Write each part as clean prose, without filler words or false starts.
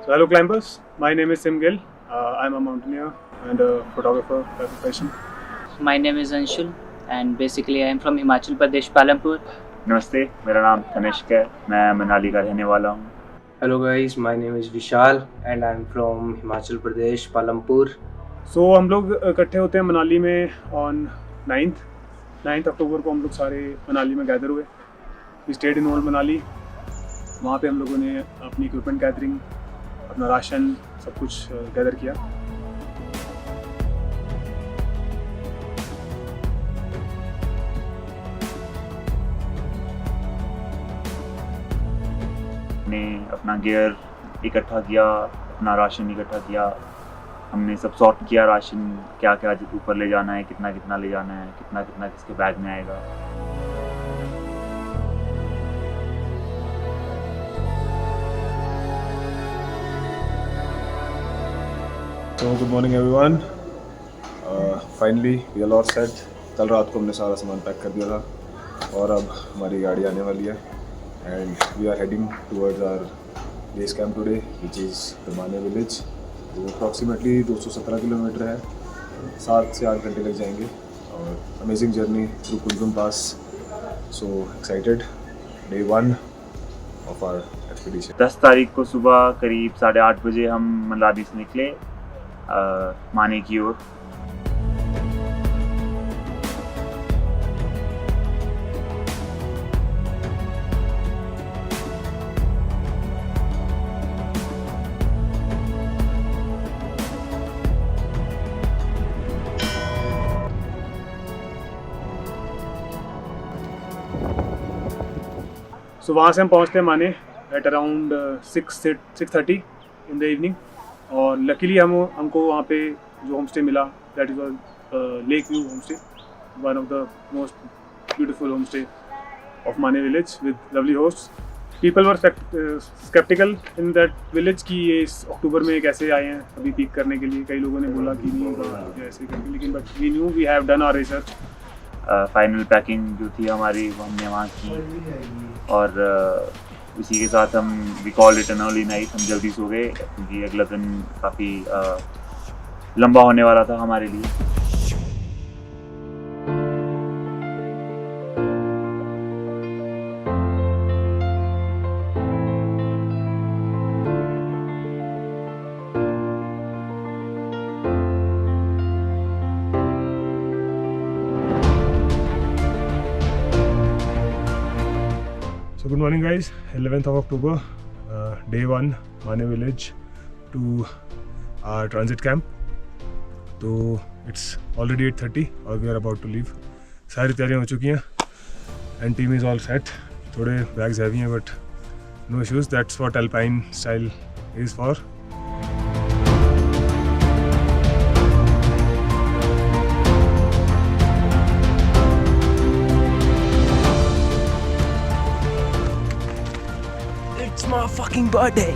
So hello climbers, my name is Sim Gill. I'm a mountaineer and a photographer by profession. My name is Anshul and basically I am from Himachal Pradesh, Palampur. नमस्ते, मेरा नाम तनिष्क है, मैं मनाली का रहने वाला हूँ। Hello guys, my name is Vishal and I'm from Himachal Pradesh, Palampur. So हम लोग इकट्ठे होते हैं मनाली में on 9th अक्टूबर को हम लोग सारे मनाली में गैदर हुए. We stayed in old Manali. वहाँ पे हम लोगों ने अपनी इक्विपमेंट गैदरिंग, अपना राशन सब कुछ गैदर किया. हमने अपना गियर इकट्ठा किया, अपना राशन इकट्ठा किया, हमने सब सॉर्ट किया राशन, क्या क्या ऊपर ले जाना है, कितना कितना ले जाना है, कितना कितना किसके बैग में आएगा. So good morning everyone. Finally we are all set. कल रात को हमने सारा सामान पैक कर दिया था और अब हमारी गाड़ी आने वाली है and we are heading towards our base camp today which is the Mane village. तो approximately 217 किलोमीटर है, 7 से 8 घंटे लग जाएंगे और amazing journey through Kulkum Pass. So excited. Day 1 of our expedition. 10 तारीख को सुबह करीब 8:30 बजे हम मनाली से निकले माने की ओर. So वहाँ से हम पहुँचते हैं माने at around 6:30 in the evening. और लकीली हमको वहाँ पे जो होम स्टे मिला, that is lake view home stay, one of the most beautiful home stay of माने village with lovely host. People were sceptical in that village कि ये इस अक्टूबर में कैसे आए हैं अभी पीक करने के लिए. कई लोगों ने बोला कि नहीं होगा ऐसे करके, लेकिन but we knew we have done our research. Final packing जो थी हमारी वो हमने वहाँ की और इसी के साथ हम we call it an early night. हम जल्दी सो गए क्योंकि अगला दिन काफ़ी लंबा होने वाला था हमारे लिए. So good morning guys, 11th of October, day 1, Mane village to our transit camp. तो it's already 8:30 और we are about to leave. सारी तैयारियां हो चुकी हैं and team is all set. थोड़े bags heavy हैं but no issues, that's what alpine style is for. It's my fucking birthday!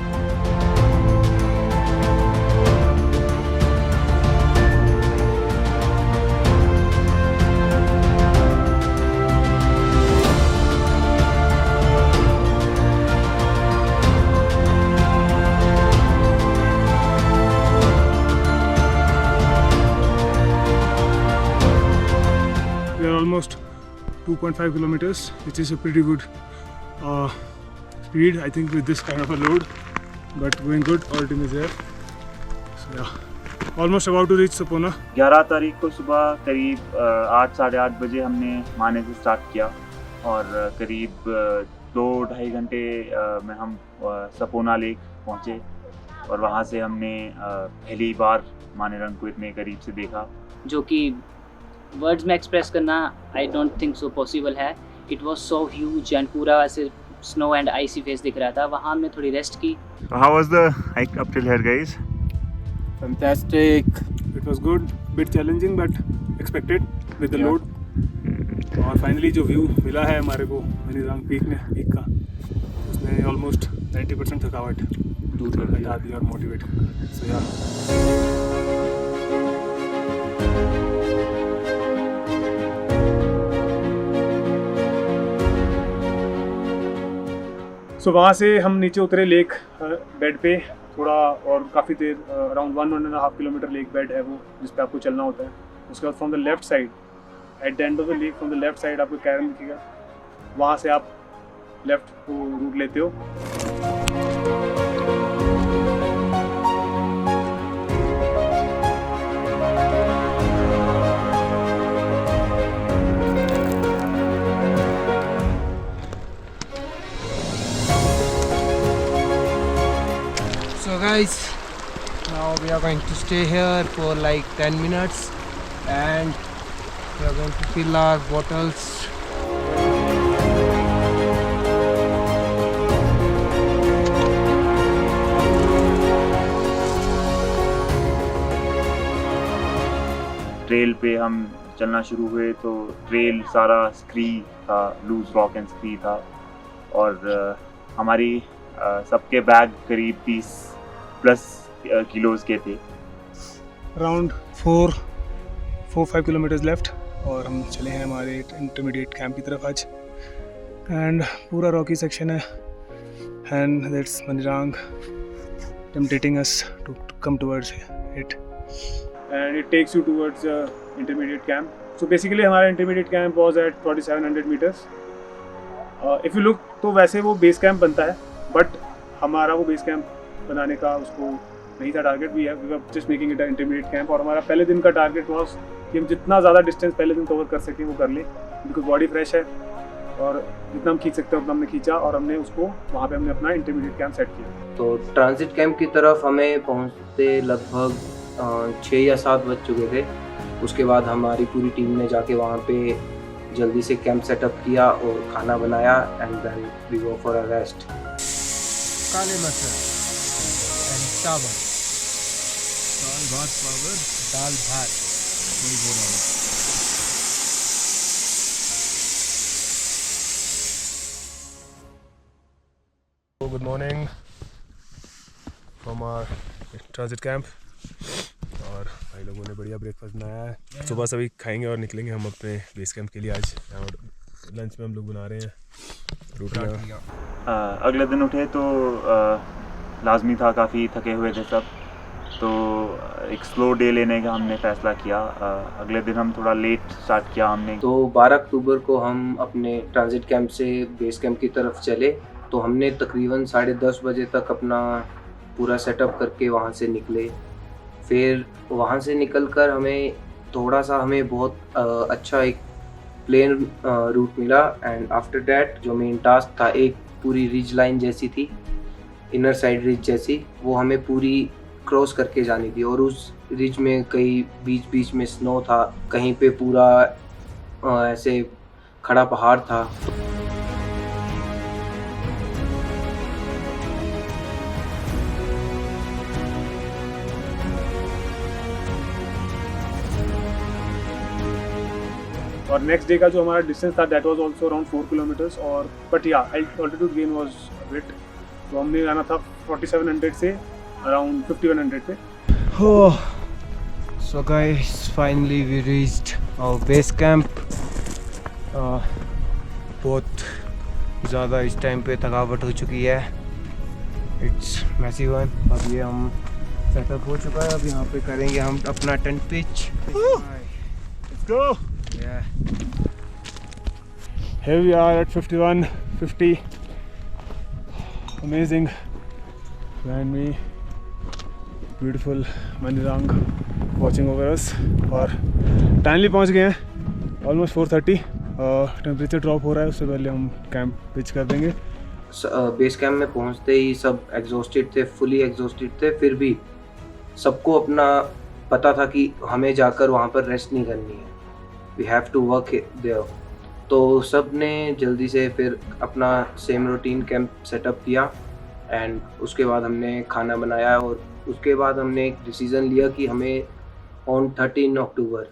We are almost 2.5 kilometers, which is a pretty good speed, I think, with this kind of a load, but going good. All team is there. So yeah, almost about to reach Sapona. 11 तारीख को सुबह करीब 8-8:30 बजे हमने माने से start किया और करीब 2-2.5 घंटे में हम सपोना लेक पहुँचे और वहाँ से हमने पहली बार माने रंग को इतने करीब से देखा जो कि वर्ड्स में एक्सप्रेस करना I don't think so possible है. It was so huge and पूरा ऐसे स्नो एंड आइसी फेस दिख रहा था. वहाँ हमने थोड़ी रेस्ट की. How was the hike up till here, guys? Fantastic. It was good, bit challenging but expected with the load. और फाइनली जो व्यू मिला है हमारे को मनीरांग पीक का, उसने ऑलमोस्ट 90% थकावट दूर हटा दी और मोटिवेट कर. सो या सो वहाँ से हम नीचे उतरे लेक बेड पे. थोड़ा और काफ़ी there around 1.5 kilometre lake bed है वो, जिस पे आपको चलना होता है। उसके बाद from the left side, at the end of the lake from the left side आपको कैरन दिखेगा, वहाँ से आप लेफ्ट को रूट लेते हो। So guys, now we are going to stay here for like 10 minutes and we are going to fill our bottles. Trail पे हम चलना शुरू हुए तो ट्रेल सारा स्क्री था, लूज रॉक एंड स्क्री था, और हमारी सबके बैग करीब 30+ किलोज के थे। अराउंड 4-5 किलोमीटर्स लेफ्ट और हम चले हैं हमारे इंटरमीडिएट कैंप की तरफ आज। एंड पूरा रॉकी सेक्शन है and that's Manirang tempting us to come towards it and it takes you towards the intermediate camp. So basically हमारा intermediate camp was at 4700 meters. If you look तो वैसे वो base camp बनता है, but हमारा वो base camp बनाने का उसको नहीं था target. We were just making it intermediate camp, और हमारा पहले दिन का टारगेट वाज कि हम जितना ज़्यादा डिस्टेंस पहले दिन कवर कर सकें वो कर लें, बिकॉज बॉडी फ्रेश है और जितना हम खींच सकते हैं उतना हमने खींचा, और हमने उसको वहाँ पे हमने अपना इंटरमीडिएट कैंप सेट किया। तो ट्रांजिट कैंप की तरफ हमें पहुंचते लगभग 6 या 7 बज चुके थे। उसके बाद हमारी पूरी टीम ने जाके वहाँ पे जल्दी से कैंप सेटअप किया और खाना बनाया and then we go for a rest. काले मटर and चावल, दाल भात पावर, दाल भात वही बोल रहा हूँ। Good morning from our transit camp, और भाई लोगों ने बढ़िया ब्रेकफास्ट बनाया है। सुबह सभी खाएंगे और निकलेंगे हम अपने बेस कैंप के लिए। आज लंच में हम लोग बना रहे हैं रोटियाँ। अगले दिन उठे तो लाजमी था, काफ़ी थके हुए थे सब, तो एक स्लो डे लेने का हमने फ़ैसला किया। अगले दिन हम थोड़ा लेट स्टार्ट किया हमने। तो 12 अक्टूबर को हम अपने ट्रांजिट कैंप से बेस कैंप की तरफ चले। तो हमने तकरीबन 10:30 बजे तक अपना पूरा सेटअप करके वहाँ से निकले। फिर वहाँ से निकलकर हमें बहुत अच्छा एक प्लेन रूट मिला, एंड आफ्टर डैट जो मेन टास्क था, एक पूरी रिज लाइन जैसी थी, इनर साइड रिज जैसी, वो हमें पूरी क्रॉस करके जानी थी। और उस रिज में कई बीच में स्नो था, कहीं पे पूरा ऐसे खड़ा पहाड़ था। और नेक्स्ट डे का जो हमारा डिस्टेंस था that was also around 4 kilometres, और बट या ऑल्टीट्यूड गेन वाज बिट, तो हमने जाना था 4700 से अराउंड 5100 पे। So guys, finally we reached our base camp. बहुत ज़्यादा इस टाइम पे थकावट हो चुकी है, इट्स मैसिव वन। अब ये हम सेटअप हो चुका है, अब यहाँ पे करेंगे हम अपना tent pitch. Let's go. Yeah. Here we are at 5150. Amazing. Behind me, beautiful Manirang watching over us. और टाइमली पहुंच गए हैं, ऑलमोस्ट 4:30। टेम्परेचर ड्रॉप हो रहा है, उससे पहले हम कैंप पिच कर देंगे। बेस कैंप में पहुंचते ही सब एग्जॉस्टेड थे, फुली एग्जॉस्टेड थे। फिर भी सबको अपना पता था कि हमें जाकर वहाँ पर रेस्ट नहीं करनी है, we have to work there. तो सब ने जल्दी से फिर अपना सेम रूटीन कैंप सेटअप किया, एंड उसके बाद हमने खाना बनाया, और उसके बाद हमने एक डिसीज़न लिया कि हमें ऑन 13 अक्टूबर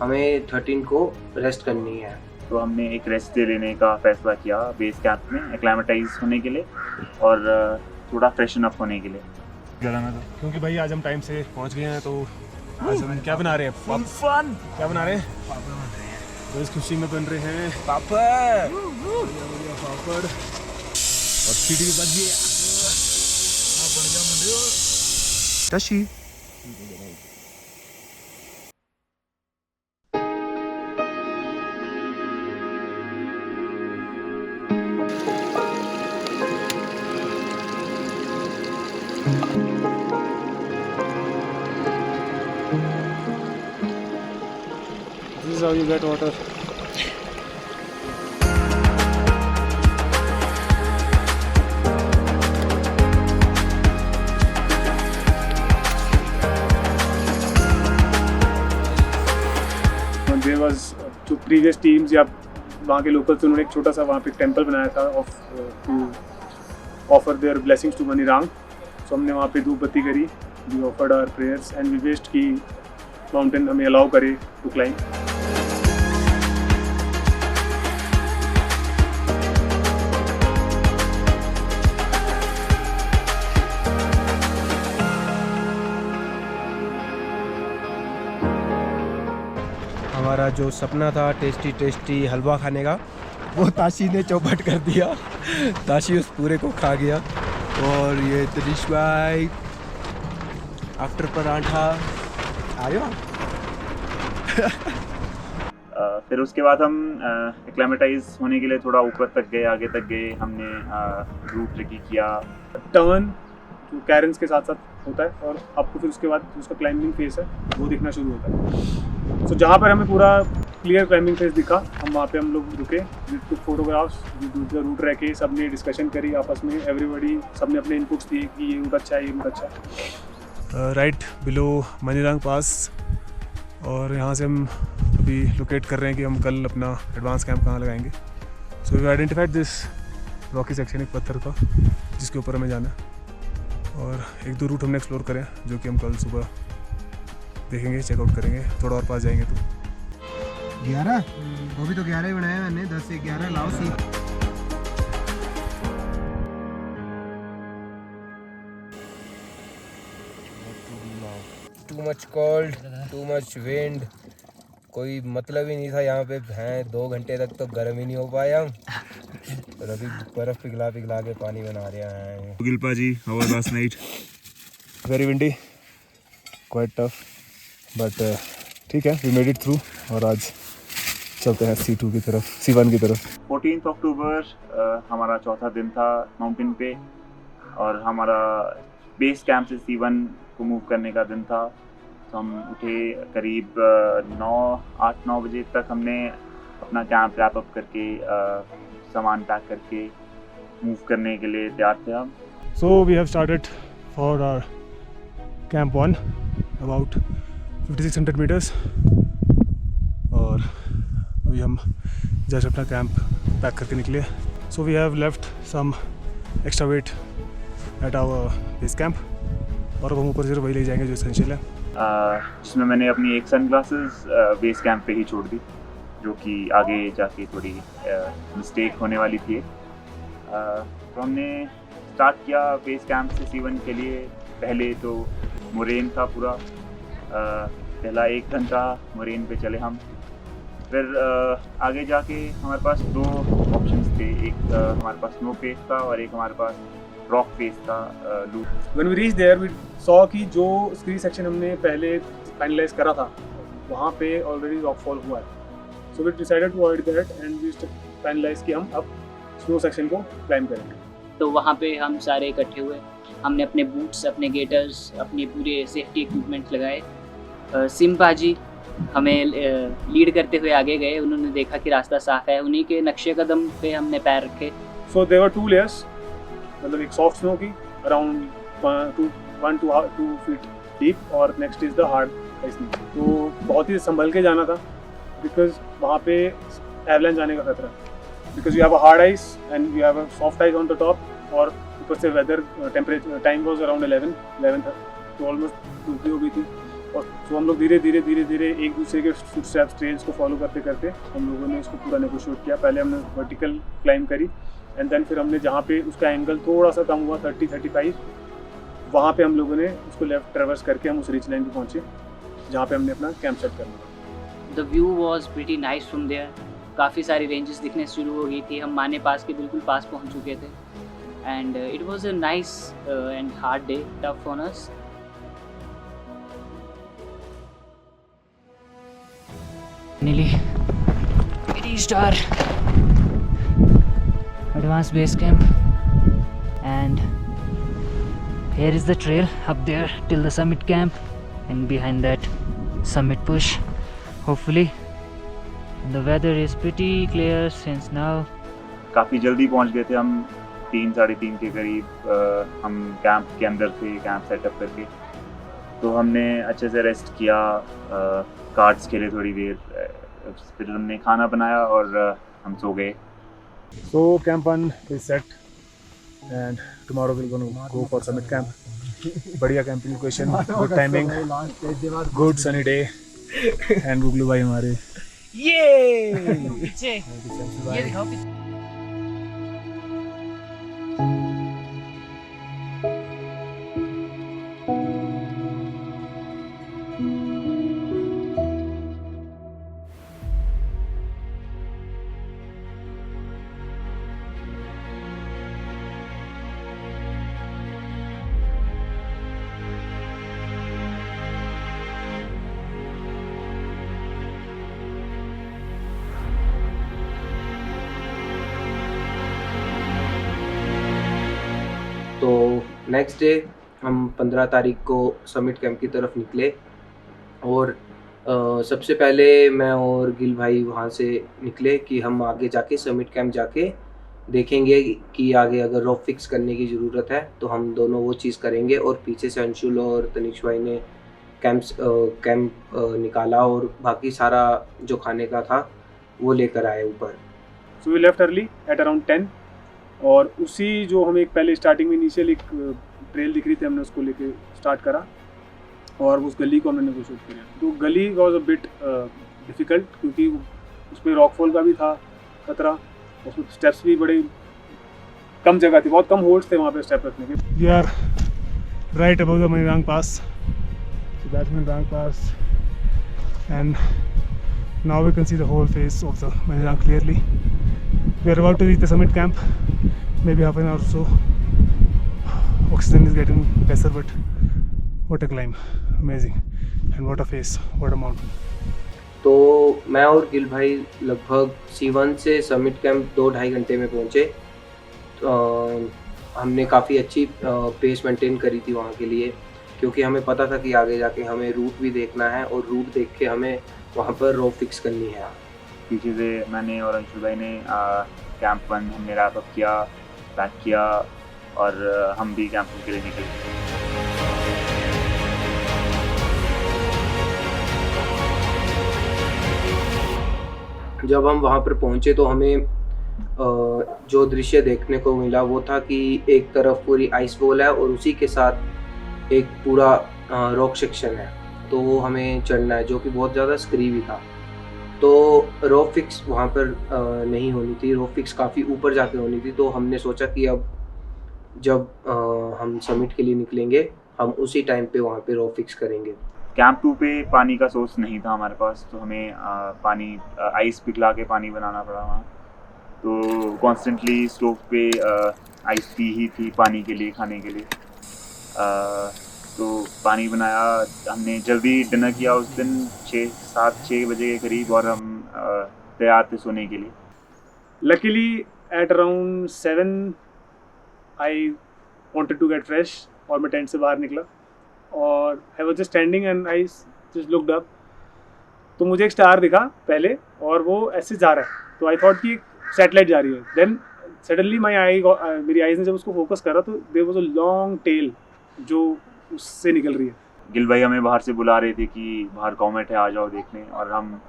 हमें 13 को रेस्ट करनी है। तो हमने एक रेस्ट डे लेने का फ़ैसला किया बेस कैंप में, एक्लामेटाइज होने के लिए और थोड़ा फ्रेशन अप होने के लिए। क्योंकि भाई आज हम टाइम से पहुंच गए हैं, तो आज हम क्या बना रहे हैं? फन। क्या बना रहे हैं? तो इस खुशी में बन रहे हैं पापड़, पापड़, और सीटी बच गई। Tashi. This is how you get water. There was जो previous teams या वहाँ के locals उन्होंने एक छोटा सा वहाँ पे टेम्पल बनाया था to offer their blessings to Manirang. So हमने वहाँ पे धूप बत्ती करी, we offered our prayers and we wished कि mountain हमें allow करे to climb. हमारा जो सपना था टेस्टी हलवा खाने का, वो ताशी ने चौपट कर दिया। ताशी उस पूरे को खा गया। और ये तनिष भाई आफ्टर पराठा आ रहे हो। फिर उसके बाद हम एक्लेमेटाइज होने के लिए थोड़ा ऊपर तक गए, आगे तक गए। हमने रूट ट्रेकिंग किया। टर्न जो कैरन्स के साथ साथ होता है और आपको फिर उसके बाद उसका क्लाइंबिंग फेस है वो दिखना शुरू होता है। सो जहाँ पर हमें पूरा क्लियर क्लाइंबिंग फेस दिखा, हम वहाँ पे हम लोग रुके, टुक फोटोग्राफ्स, रूट रह के सब ने डिस्कशन करी आपस में, एवरीबॉडी सब ने अपने इनपुट्स दिए कि ये रूट अच्छा है, ये रूट अच्छा है। राइट बिलो मनीरांग पास, और यहाँ से हम अभी लोकेट कर रहे हैं कि हम कल अपना एडवांस कैंप कहाँ लगाएंगे। So we identified this rocky section, एक पत्थर का जिसके ऊपर हमें जाना है, और एक दो रूट हमने एक्सप्लोर करें जो कि हम कल सुबह देखेंगे, चेकआउट करेंगे। थोड़ा और पास जाएंगे तो 11 वो भी तो 11 ही बनाया मैंने, 10 से 11 लाओ सी। Too much cold, too much wind, कोई मतलब ही नहीं था यहाँ पे। हैं 2 घंटे तक तो गर्म ही नहीं हो पाया और अभी बर्फ पिघला पिघला के पानी बना रहे हैं। Gilpa ji, how was last night? Very windy, quite tough, but ठीक है, वी मेड इट थ्रू। और आज चलते हैं C2 की तरफ, C1 की तरफ। 14 अक्टूबर हमारा चौथा दिन था माउंटेन पे, और हमारा बेस कैंप से C1 को मूव करने का दिन था। तो हम उठे करीब 8-9 बजे तक। हमने अपना कैंप रैप अप करके सामान पैक करके मूव करने के लिए तैयार थे हम। So we have started for our camp 1 about 5600 metres, और अभी हम जस्ट अपना कैंप पैक करके निकले। So we have left some extra weight at our base camp, और अब हम ऊपर सिर्फ वही ले जाएंगे जो एसेंशियल है। जिसमें मैंने अपनी एक सनग्लासेस बेस कैंप पे ही छोड़ दी, जो कि आगे जाके थोड़ी मिस्टेक होने वाली थी। तो हमने स्टार्ट किया बेस कैंप से C1 के लिए। पहले तो मोरेन था पूरा, पहला 1 घंटा मोरेन पे चले हम। फिर आगे जाके हमारे पास 2 ऑप्शंस थे, एक हमारे पास स्नो फेस था और एक हमारे पास रॉक फेस था। When we reached there, we saw कि जो स्की सेक्शन हमने पहले फाइनलाइज करा था वहाँ पे ऑलरेडी रॉकफॉल हुआ है। So we decided to avoid that and we finalise कि हम अब स्नो सेक्शन को क्लाइंब करेंगे। तो वहाँ पे हम सारे इकट्ठे हुए, हमने अपने बूट्स, अपने गेटर्स, अपने पूरे सेफ्टी इक्विपमेंट्स लगाए। सिम्पा जी हमें लीड करते हुए आगे गए, उन्होंने देखा कि रास्ता साफ है, उन्हीं के नक्शे कदम पे हमने पैर रखे। सो देयर वर 2 लेयर्स, मतलब एक सॉफ्ट स्नो की अराउंड 1 to 2 फीट डीप, और next is the hard ice. तो बहुत ही संभल के जाना था बिकॉज वहाँ पे एवलांच जाने का खतरा है, because you have a hard ice and you have a soft ice on the top, और ऊपर से weather temperature time was around 11 था, तो ऑलमोस्ट धूप हो गई थी। और तो हम लोग धीरे धीरे एक दूसरे के फुटस्टेप्स ट्रेल्स को फॉलो करते करते हम लोगों ने इसको पूरा नेगोशिएट किया। पहले हमने वर्टिकल क्लाइंब करी एंड देन फिर हमने जहाँ पे उसका एंगल थोड़ा सा कम हुआ 30-35, वहाँ पे हम लोगों ने उसको लेफ्ट ट्रेवर्स करके हम उस रिच लाइन पे पहुँचे जहाँ पे हमने अपना कैंप सेट करना था। The view was pretty nice from there. काफ़ी सारी रेंजेस दिखने शुरू हो गई थी, हम माने पास के बिल्कुल पास पहुँच चुके थे। and it was a nice and hard day, tough on us. Finally, we reached our advanced base camp, and here is the trail up there till the summit camp, and behind that summit push. Hopefully the weather is pretty clear since now. काफ़ी जल्दी पहुंच गए थे हम, 3-3:30 के करीब हम camp के अंदर थे, कैंप सेटअप करके। तो हमने अच्छे से रेस्ट किया, कार्ड्स खेले थोड़ी देर, फिर हमने खाना बनाया और हम सो गए। So camp 1 is set and tomorrow we're going to go for summit camp. बढ़िया camping location, good timing, good sunny day and गुगलू भाई हमारे पीछे ये दिखाओ पीछे। तो नेक्स्ट डे हम 15 तारीख को समिट कैंप की तरफ निकले, और सबसे पहले मैं और गिल भाई वहाँ से निकले कि हम आगे जाके समिट कैंप जाके देखेंगे कि आगे अगर रॉक फिक्स करने की ज़रूरत है तो हम दोनों वो चीज़ करेंगे। और पीछे से अंशुल और तनिष भाई ने कैंप निकाला और बाकी सारा जो खाने का था वो लेकर आए ऊपर। So we left early at around 10 और उसी जो हमें एक पहले स्टार्टिंग में इनिशियल एक ट्रेल दिख रही थी, हमने उसको लेके स्टार्ट करा और उस गली को हमने वो शूट किया। तो गली वॉज अ बिट डिफ़िकल्ट क्योंकि उसमें रॉकफॉल का भी था खतरा, उसमें स्टेप्स भी बड़े कम जगह थी, बहुत कम होल्ड्स थे वहाँ पे स्टेप रखने के। We are right above the Manirang pass, so that's Manirang pass and now we can see the whole face of the Manirang clearly. We are about to reach the summit camp, maybe half an hour or so. Oxygen is getting lesser, but what a climb, amazing, and what a face, what a mountain. तो मैं और गिल भाई लगभग C1 से summit camp 2-2.5 घंटे में पहुँचे। हमने काफ़ी अच्छी पेस मेंटेन करी थी वहाँ के लिए, क्योंकि हमें पता था कि आगे जाके हमें रूट भी देखना है और रूट देख के हमें वहाँ पर रॉक फिक्स करनी है। पीछे से मैंने और अंशुल भाई ने कैंप 1 हमने रैप अप किया, पैक किया और हम भी कैंपिंग के लिए निकल गए। जब हम वहाँ पर पहुँचे तो हमें जो दृश्य देखने को मिला वो था कि एक तरफ पूरी आइस वॉल है और उसी के साथ एक पूरा रॉक सेक्शन है, तो वो हमें चढ़ना है, जो कि बहुत ज़्यादा स्क्रीवी था। तो रॉक फिक्स वहाँ पर नहीं होनी थी, रॉक फिक्स काफ़ी ऊपर जाके होनी थी। तो हमने सोचा कि अब जब हम समिट के लिए निकलेंगे हम उसी टाइम पे वहाँ पे रॉक फिक्स करेंगे। कैंप 2 पे पानी का सोर्स नहीं था हमारे पास, तो हमें पानी आइस पिघला के पानी बनाना पड़ा वहाँ। तो कॉन्स्टेंटली स्टोव पे आइस पी ही थी पानी के लिए, खाने के लिए। तो पानी बनाया, हमने जल्दी डिनर किया उस दिन 6 बजे के करीब, और हम तैयार थे सोने के लिए। Luckily at around 7 I wanted to get fresh और मैं टेंट से बाहर निकला और I was just standing and I just looked up, तो मुझे एक स्टार दिखा पहले और वो ऐसे जा रहा है, तो I thought कि सैटेलाइट जा रही है। Then suddenly मेरी आईज ने जब उसको फोकस करा तो there was a long tail जो उससे निकल रही है। गिल भाई हमें बाहर से बुला रहे थे कि बाहर कॉमेट है, आ जाओ देखने, और हम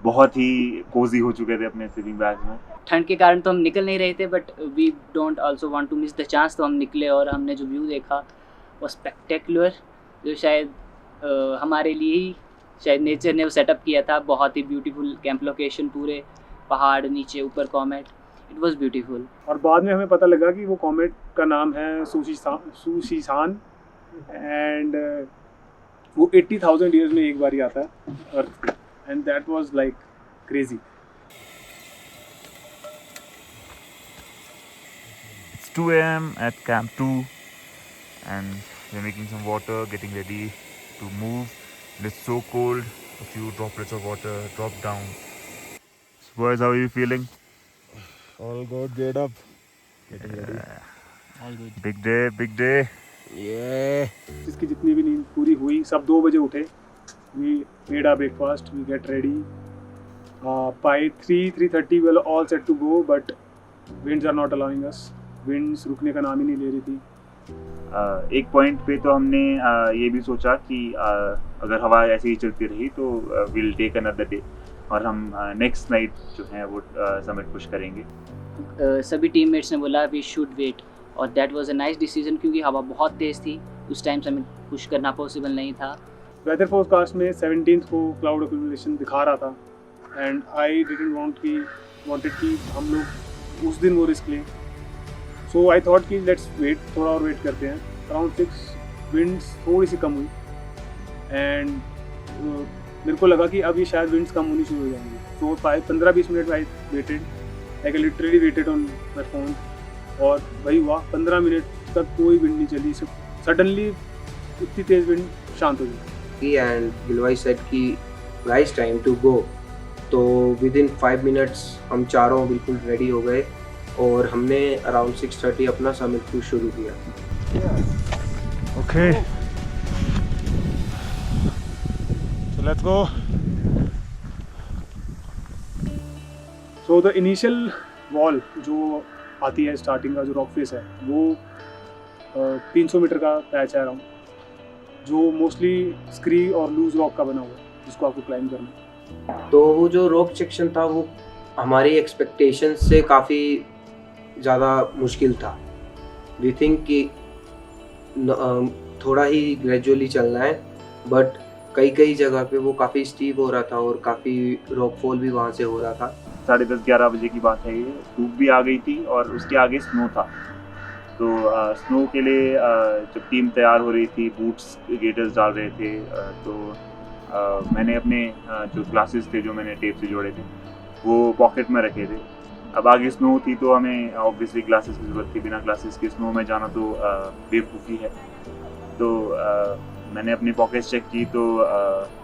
बहुत ही कोजी हो चुके थे अपने स्लीपिंग बैग में। ठंड के कारण तो हम निकल नहीं रहे थे, but we don't also want to miss the chance, तो हम निकले और हमने जो व्यू देखा वो स्पेक्टेकुलर, जो शायद हमारे लिए ही शायद नेचर ने वो सेटअप किया था। बहुत ही ब्यूटीफुल कैंप लोकेशन, पूरे पहाड़, नीचे ऊपर कॉमेट, इट वाज ब्यूटीफुल। और बाद में हमें पता लगा कि वो कॉमेट का नाम है सूशीसान एंड वो 80,000 ईयर्स में एक बार ही आता है अर्थ पे, and that was like crazy. 2 a.m. at Camp 2 and we're making some water, getting ready to move. It's so cold, a few droplets of water drop down. So boys, how are you feeling? All good, geared up. Getting ready. All good. Big day, big day. Yeah. जिसकी जितनी भी नींद पूरी हुई सब 2 बजे उठे. We made our breakfast, we get ready. By 3:30 we were all set to go, but winds are not allowing us. Winds रुकने का नाम ही नहीं ले रही थी. एक पॉइंट पे तो हमने ये भी सोचा कि अगर हवा ऐसे ही चलती रही तो विल टेक अनदर डे और हम नेक्स्ट नाइट जो है वो समिट पुश करेंगे. सभी टीममेट्स ने बोला वी शुड वेट और that was a nice decision क्योंकि हवा बहुत तेज़ थी. उस टाइम समिट पुश करना पॉसिबल नहीं था. वेदर फोरकास्ट में 17th को क्लाउड एक्यूमुलेशन दिखा रहा था एंड आई डिडंट वांटेड कि हम लोग उस दिन वो रिस्क लें. सो आई थॉट कि लेट्स वेट, थोड़ा और वेट करते हैं. अराउंड 6 विंड्स थोड़ी सी कम हुई एंड मेरे को लगा कि अब ये शायद विंड्स कम होनी शुरू हो जाएंगी. तो 15-20 minute I waited, like I literally waited on my phone और वही हुआ. 15 मिनट तक कोई विंड नहीं चली. सडनली इतनी तेज़ विंड शांत हो गई. एंड गिलवाई सेड कि गाइस टाइम टू गो. तो विद इन 5 मिनट्स हम चारों बिल्कुल रेडी हो गए और हमने अराउंड 6:30 अपना समिट पुश शुरू किया. Okay. So let's go. So the initial wall जो आती है स्टार्टिंग का जो रॉक फेस है वो 300 मीटर का पैच है अराउंड, जो मोस्टली स्क्री और लूज रॉक का बना हुआ है जिसको आपको क्लाइंब करना है. तो वो जो रॉक सेक्शन था वो हमारी एक्सपेक्टेशन से काफ़ी ज़्यादा मुश्किल था. वी थिंक कि थोड़ा ही ग्रेजुअली चलना है, बट कई जगह पे वो काफ़ी स्टीप हो रहा था और काफ़ी रॉक फॉल भी वहाँ से हो रहा था. 10:30-11 बजे की बात है. ये धूप भी आ गई थी और उसके आगे स्नो था. तो स्नो के लिए जब टीम तैयार हो रही थी, बूट्स गेटर्स डाल रहे थे, तो मैंने अपने जो ग्लासेस थे जो मैंने टेप से जोड़े थे वो पॉकेट में रखे थे. अब आगे स्नो थी तो हमें ऑब्वियसली ग्लासेस की ज़रूरत थी. बिना ग्लासेस के स्नो में जाना तो बेवकूफ़ी है. तो मैंने अपनी पॉकेट्स चेक की तो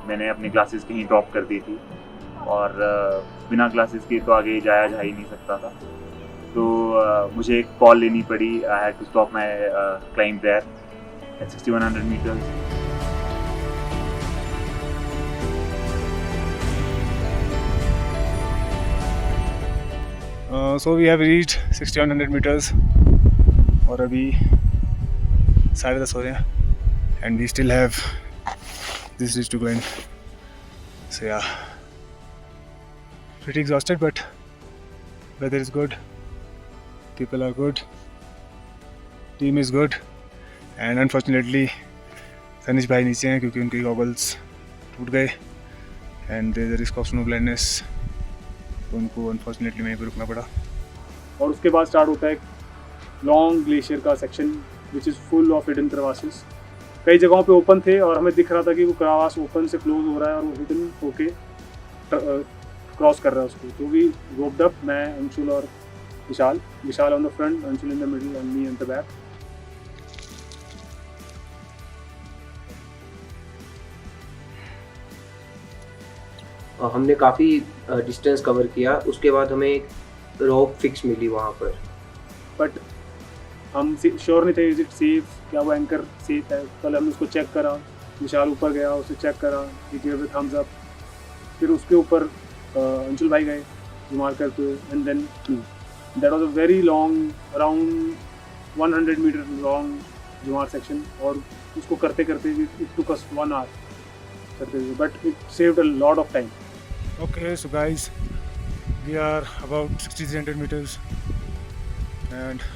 मैंने अपनी ग्लासेस कहीं ड्रॉप कर दी थी और बिना ग्लासेस के तो आगे जाया जा ही नहीं सकता था. तो मुझे एक कॉल लेनी पड़ी. I had to stop my climb there at 6100 metres. So we have reached 6100 meters और अभी 10:30 हो रहे हैं and we still have this ridge to climb. So yeah, pretty exhausted but weather is good, people are good, team is good and unfortunately Tanish भाई नीचे हैं क्योंकि उनके गॉगल्स टूट गए and there is a risk of snow blindness. तो उनको unfortunately वहीं पर रुकना पड़ा. और उसके बाद स्टार्ट होता है एक लॉन्ग ग्लेशियर का section which is full of hidden crevasses. कई जगहों पे ओपन थे और हमें दिख रहा था कि वो क्रवास ओपन से क्लोज हो रहा है और वो हिडन होके क्रॉस कर रहा है उसको. तो वी रोप्ड अप, मैं, अंशुल और Vishal on the front, Anshul in the middle and me in the back. हमने काफ़ी डिस्टेंस कवर किया. उसके बाद हमें एक रॉक फिक्स मिली वहाँ पर, बट हम श्योर नहीं थे इज इट सेफ, क्या वो एंकर सेफ है. कल हमने उसको चेक करा, विशाल ऊपर गया, उसे चेक करा, he give it thumbs up. फिर उसके ऊपर अंशुल भाई गए जुमार करते हुए and then that was a very long, around 100 metre long jumar section और उसको करते करते इट टुक अस 1 hour करते हुए, but it saved a lot of time. Okay, so guys, we are about 6300 meters and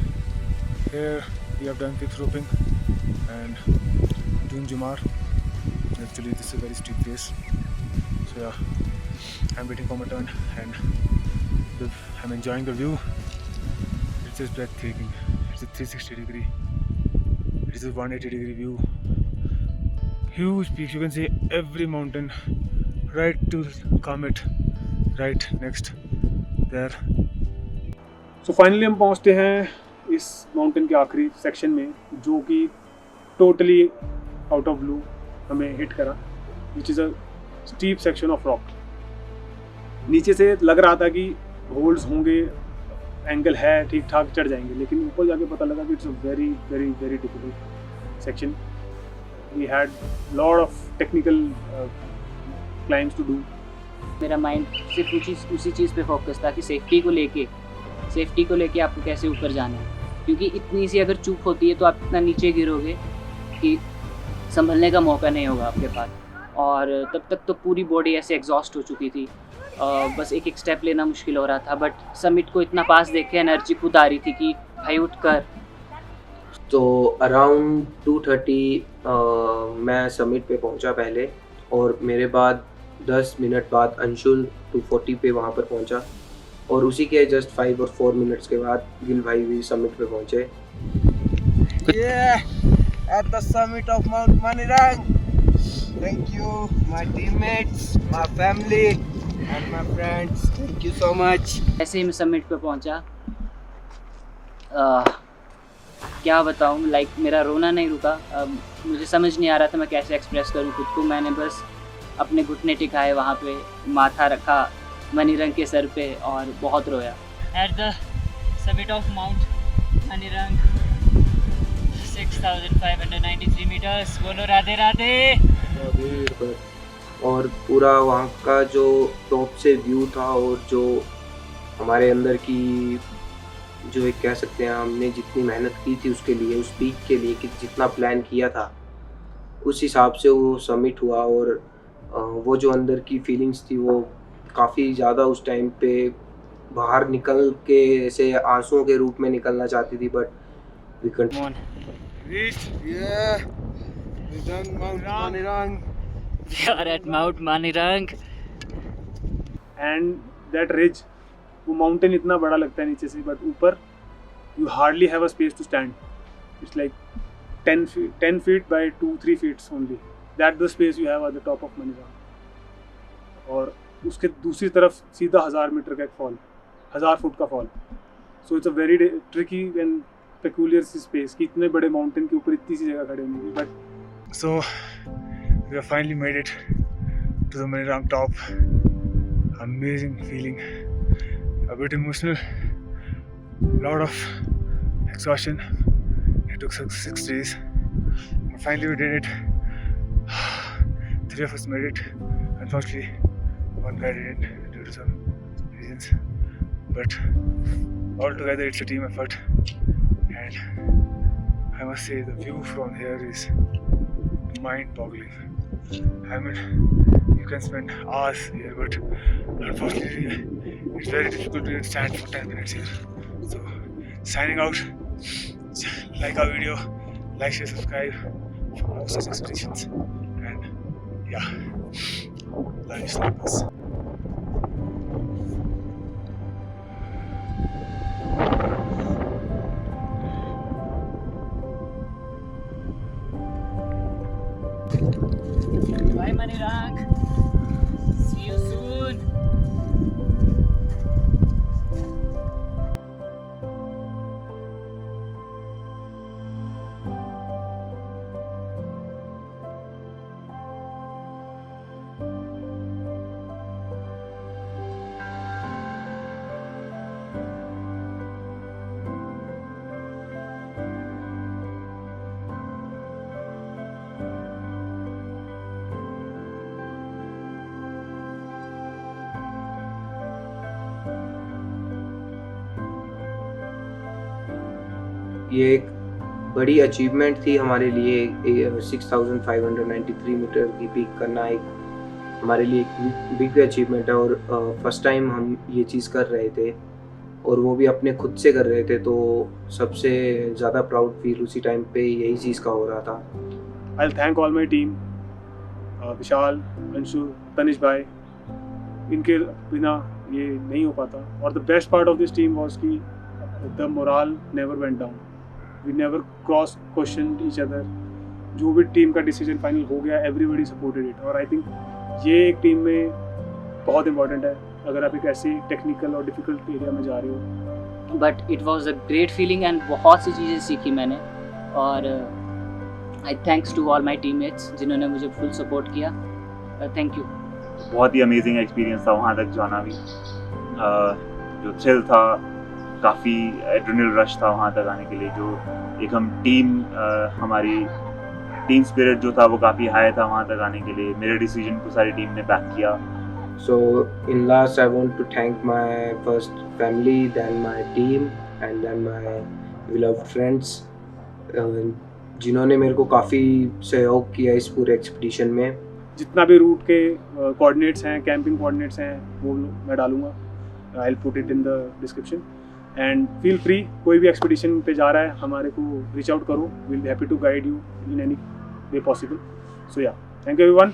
here we have done fixed roping and doing Jumar. Actually this is a very steep place, so yeah, I'm waiting for my turn and I'm enjoying the view. It's just breathtaking. It's a 360 degree, it's a 180 degree view, huge peaks. You can see every mountain right to Comet right next there. So finally हम पहुँचते हैं इस mountain के आखिरी section में, जो कि totally out of blue हमें हिट करा, which is a steep section of rock. नीचे से लग रहा था कि होल्ड्स होंगे, एंगल है, ठीक ठाक चढ़ जाएंगे, लेकिन ऊपर जाके पता लगा कि it's a very very very difficult section. We had lot of technical climbs to do. मेरा माइंड सिर्फ उसी चीज़ पे फोकस था कि सेफ्टी को लेके आपको कैसे ऊपर जाना है, क्योंकि इतनी सी अगर चूक होती है तो आप इतना नीचे गिरोगे कि संभलने का मौका नहीं होगा आपके पास। और तब तक तो पूरी बॉडी ऐसे एग्जॉस्ट हो चुकी थी, बस एक एक स्टेप लेना मुश्किल हो रहा था। बट समिट को इतना पास देख के एनर्जी खुद आ रही थी कि भाई उठ कर। तो अराउंड 2:30 मैं समिट पे पहुंचा पहले, और मेरे बाद 10 मिनट बाद अंशुल 240 पे वहाँ पर पहुंचा, और उसी के जस्ट 5 और 4 मिनट्स के बाद गिल भाई भी समिट पे पहुंचे। At the summit of Mount Manirang. Thank you, my teammates, my family, and my friends. Thank you so much. ऐसे ही मैं समिट पे पहुंचा। क्या बताऊं, लाइक मेरा रोना नहीं रुका। मुझे समझ नहीं आ रहा था मैं कैसे एक्सप्रेस करूं खुद को। मैंने बस अपने घुटने टिकाए वहाँ पे, माथा रखा मनीरंग के सर पे और बहुत रोया। At the summit of Mount Manirang, 6,593 meters. बोलो राधे राधे। और पूरा वहाँ का जो टॉप से व्यू था, और जो हमारे अंदर की जो एक कह सकते हैं हमने जितनी मेहनत की थी उसके लिए, उस पीक के लिए, कि जितना प्लान किया था उस हिसाब से वो समिट हुआ। और वो जो अंदर की फीलिंग्स थी वो काफ़ी ज़्यादा उस टाइम पे बाहर निकल के ऐसे आंसुओं के रूप में निकलना चाहती थी, but we continue. Yeah, we've done Mount Manirang. We are at Mount Manirang. And that ridge, वो माउंटेन इतना बड़ा लगता है नीचे से, बट ऊपर you hardly have a space to stand. It's like 10 feet by 2-3 feet only, that the space you have at the top of Manirang. और उसके दूसरी तरफ सीधा 1000 मीटर का एक फॉल, 1000 फुट का fall. So it's a very tricky and peculiar see space कि इतने बड़े माउंटेन के ऊपर इतनी सी जगह खड़े होने की। But so we have finally made it to the Manirang top. Amazing feeling, a bit emotional, lot of exhaustion. It took 6 days, but finally we did it. 3 of us made it. Unfortunately, one guy didn't due to some reasons, but altogether it's a team effort, and I must say the view from here is mind-boggling. I mean, you can spend hours here, but unfortunately it's very difficult to stand for 10 minutes here. So signing out. Like our video, like, share, subscribe for more such expeditions, and yeah, love you snipers. Bye Manirang. See you soon. ये एक बड़ी achievement थी हमारे लिए। 6,593 metre की peak करना एक हमारे लिए एक बिग अचीवमेंट है, और फर्स्ट टाइम हम ये चीज़ कर रहे थे, और वो भी अपने खुद से कर रहे थे। तो सबसे ज़्यादा प्राउड फील उसी टाइम पे यही चीज़ का हो रहा था। I'll thank all my team, विशाल, अंशु, तनिष भाई। इनके बिना ये नहीं हो पाता। और the best part of this team was कि the moral never went down. We never cross question each other. जो भी टीम का डिसीजन फाइनल हो गया, एवरीबडी सपोर्टेड इट। और आई थिंक ये एक टीम में बहुत इंपॉर्टेंट है। अगर आप एक ऐसी टेक्निकल और डिफिकल्ट एरिया में जा रहे हो but it was a great feeling and बहुत सी चीज़ें सीखी मैंने। और I thanks to all my teammates जिन्होंने मुझे फुल सपोर्ट किया। Thank you. बहुत ही अमेजिंग एक्सपीरियंस था वहाँ तक जाना भी। जो थ्रिल था, काफ़ी एड्रेनल रश था वहाँ तक आने के लिए। जो एक हम हमारी टीम स्पिरिट जो था वो काफ़ी हाई था वहाँ तक आने के लिए। मेरे डिसीजन को सारी टीम ने बैक किया। So in last, I want to thank my first family, then my team, and then my beloved friends, जिन्होंने मेरे को काफ़ी सहयोग किया इस पूरे एक्सपीडिशन में। जितना भी रूट के कोऑर्डिनेट्स हैं, कैंपिंग कोऑर्डिनेट्स हैं, वो मैं डालूंगा। I will put it in the description and feel free, कोई भी एक्सपीडिशन पे जा रहा है हमारे को रीच आउट करो। Will be happy to guide you in any way possible. So yeah, thank you everyone.